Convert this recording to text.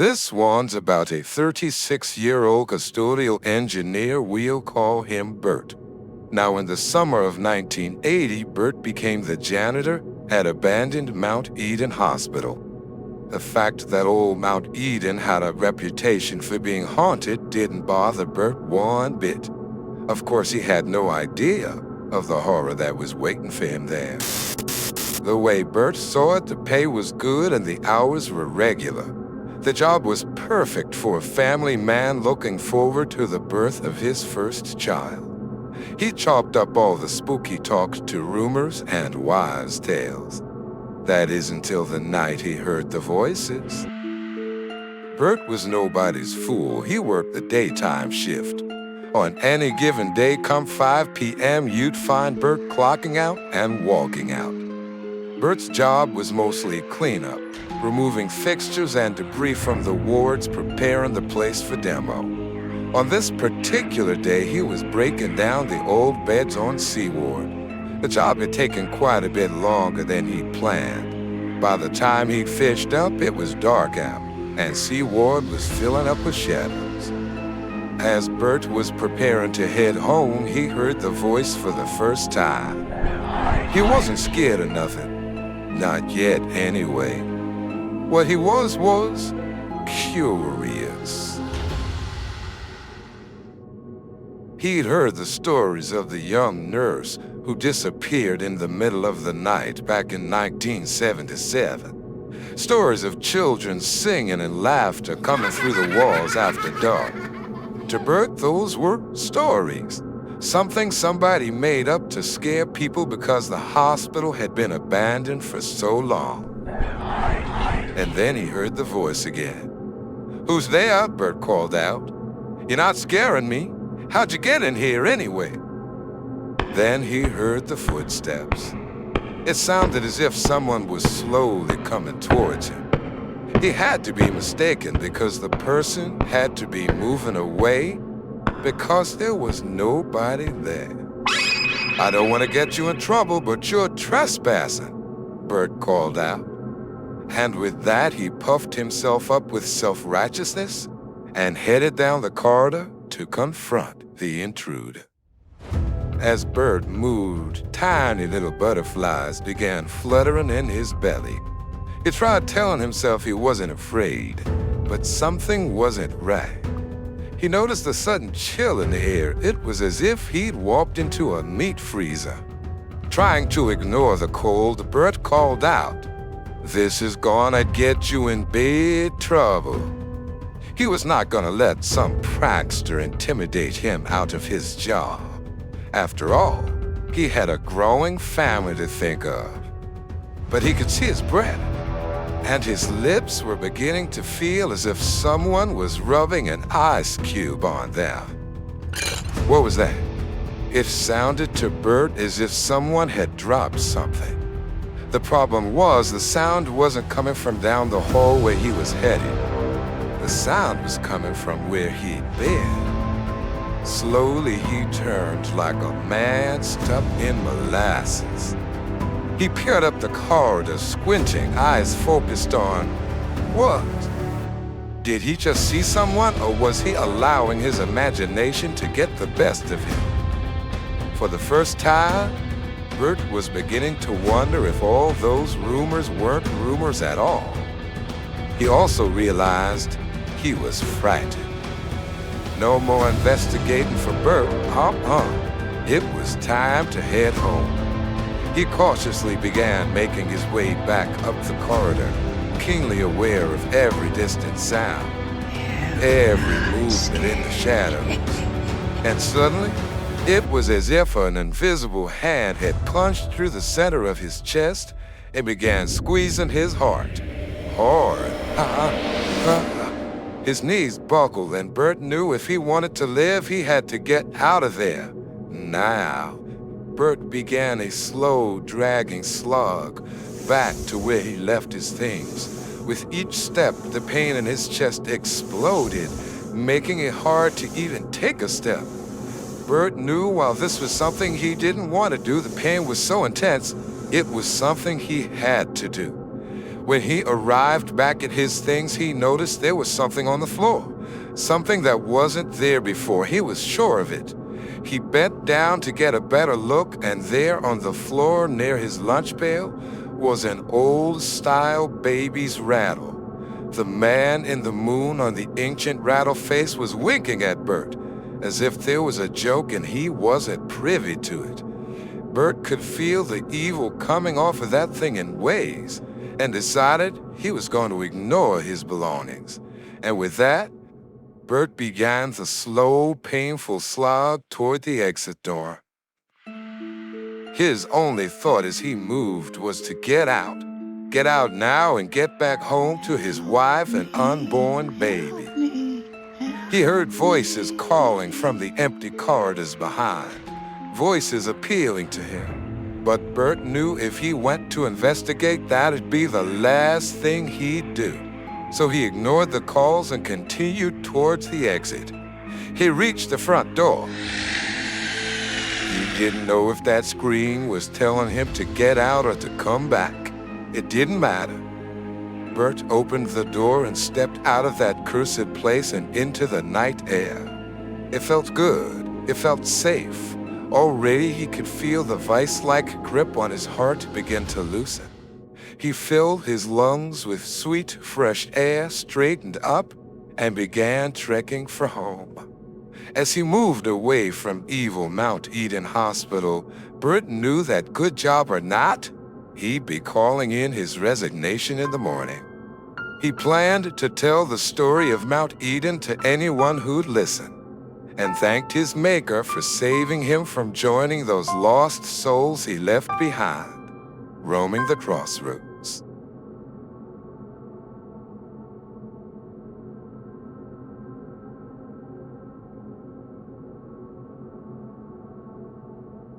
This one's about a 36-year-old custodial engineer. We'll call him Bert. Now, in the summer of 1980, Bert became the janitor at abandoned Mount Eden Hospital. The fact that old Mount Eden had a reputation for being haunted didn't bother Bert one bit. Of course, he had no idea of the horror that was waiting for him there. The way Bert saw it, the pay was good and the hours were regular. The job was perfect for a family man looking forward to the birth of his first child. He chalked up all the spooky talk to rumors and wise tales. That is until the night he heard the voices. Bert was nobody's fool. He worked the daytime shift. On any given day, come 5 p.m., you'd find Bert clocking out and walking out. Bert's job was mostly cleanup, removing fixtures and debris from the wards, preparing the place for demo. On this particular day, he was breaking down the old beds on C Ward. The job had taken quite a bit longer than he'd planned. By the time he'd fished up, it was dark out, and C Ward was filling up with shadows. As Bert was preparing to head home, he heard the voice for the first time. He wasn't scared of nothing. Not yet, anyway. What he was curious. He'd heard the stories of the young nurse who disappeared in the middle of the night back in 1977. Stories of children singing and laughter coming through the walls after dark. To Bert, those were stories. Something somebody made up to scare people because the hospital had been abandoned for so long. And then he heard the voice again. "Who's there?" Bert called out. "You're not scaring me. How'd you get in here anyway?" Then he heard the footsteps. It sounded as if someone was slowly coming towards him. He had to be mistaken because the person had to be moving away because there was nobody there. "I don't want to get you in trouble, but you're trespassing," Bert called out. And with that, he puffed himself up with self-righteousness and headed down the corridor to confront the intruder. As Bert moved, tiny little butterflies began fluttering in his belly. He tried telling himself he wasn't afraid, but something wasn't right. He noticed a sudden chill in the air. It was as if he'd walked into a meat freezer. Trying to ignore the cold, Bert called out, "This is gonna get you in big trouble." He was not gonna let some prankster intimidate him out of his job. After all, he had a growing family to think of. But he could see his breath, and his lips were beginning to feel as if someone was rubbing an ice cube on them. What was that? It sounded to Bert as if someone had dropped something. The problem was the sound wasn't coming from down the hall where he was headed. The sound was coming from where he'd been. Slowly he turned like a man stuck in molasses. He peered up the corridor, squinting, eyes focused on what? Did he just see someone, or was he allowing his imagination to get the best of him? For the first time, Bert was beginning to wonder if all those rumors weren't rumors at all. He also realized he was frightened. No more investigating for Bert. It was time to head home. He cautiously began making his way back up the corridor, keenly aware of every distant sound, every movement in the shadows. And suddenly, it was as if an invisible hand had punched through the center of his chest and began squeezing his heart. Hard. His knees buckled, and Bert knew if he wanted to live, he had to get out of there. Now, Bert began a slow, dragging slog back to where he left his things. With each step, the pain in his chest exploded, making it hard to even take a step. Bert knew while this was something he didn't want to do, the pain was so intense, it was something he had to do. When he arrived back at his things, he noticed there was something on the floor, something that wasn't there before. He was sure of it. He bent down to get a better look, and there on the floor near his lunch pail was an old-style baby's rattle. The man in the moon on the ancient rattle face was winking at Bert, as if there was a joke and he wasn't privy to it. Bert could feel the evil coming off of that thing in waves, and decided he was going to ignore his belongings. And with that, Bert began the slow, painful slog toward the exit door. His only thought as he moved was to get out. Get out now and get back home to his wife and unborn baby. He heard voices calling from the empty corridors behind, voices appealing to him. But Bert knew if he went to investigate, that'd be the last thing he'd do. So he ignored the calls and continued towards the exit. He reached the front door. He didn't know if that screen was telling him to get out or to come back. It didn't matter. Bert opened the door and stepped out of that cursed place and into the night air. It felt good. It felt safe. Already he could feel the vice-like grip on his heart begin to loosen. He filled his lungs with sweet, fresh air, straightened up, and began trekking for home. As he moved away from evil Mount Eden Hospital, Bert knew that good job or not, he'd be calling in his resignation in the morning. He planned to tell the story of Mount Eden to anyone who'd listen, and thanked his Maker for saving him from joining those lost souls he left behind, roaming the crossroads.